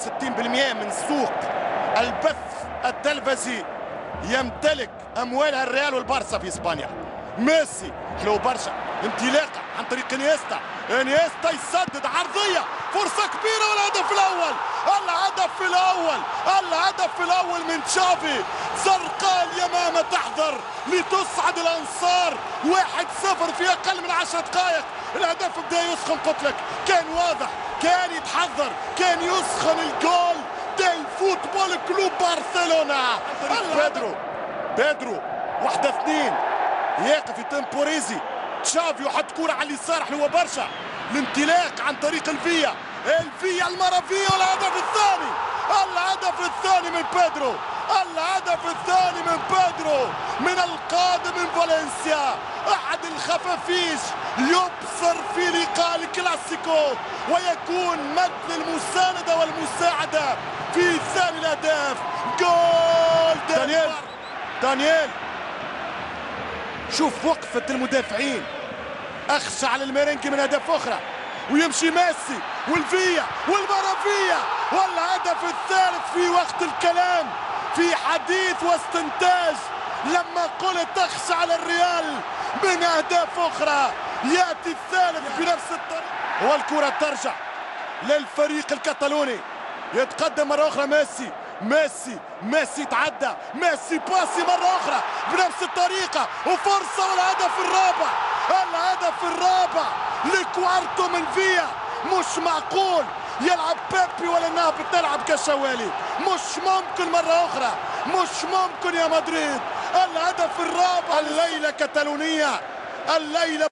60% من سوق البث التلفزي يمتلك اموالها الريال والبارسا في اسبانيا. ميسي حلو برشا، انطلاقه عن طريق انيستا يسدد عرضيه، فرصه كبيره والهدف الاول. الهدف الاول من تشافي. زرقاء اليمامه تحضر لتصعد الانصار 1-0 في اقل من 10 دقائق. الهدف بدا يسخن، قلت لك كان واضح، كان يتحضر، كان يسخن الجول ديل فوتبول كلوب برشلونه. بيدرو 1-2 يقف يتمبوريزي، تشافي يحط كرة على اليسار حلوة برشا، الانطلاق عن طريق الفيا المرة فيا، والهدف الثاني من بيدرو من القادم من فالنسيا. أحد الخفافيش يبصر في لقاء الكلاسيكو ويكون مثل المساندة والمساعدة في ثاني الأهداف. جول دانييل شوف وقفة المدافعين، أخشى على الميرينكي من أهداف أخرى، ويمشي ميسي والفيا والمرافيا، والهدف الثالث في وقت الكلام، في حديث واستنتاج. لما قلت أخشى على الريال من أهداف أخرى، يأتي الثالث بنفس الطريقة، والكرة ترجع للفريق الكتالوني. يتقدم مرة أخرى ميسي يتعدى، ميسي باسي مرة أخرى بنفس الطريقة، وفرصة والهدف الرابع لكوارتو من فيا. مش معقول يلعب بيبي ولا نابل تلعب كشوالي، مش ممكن مرة أخرى، مش ممكن يا مدريد. الهدف الرابع. الليلة كتالونية، الليلة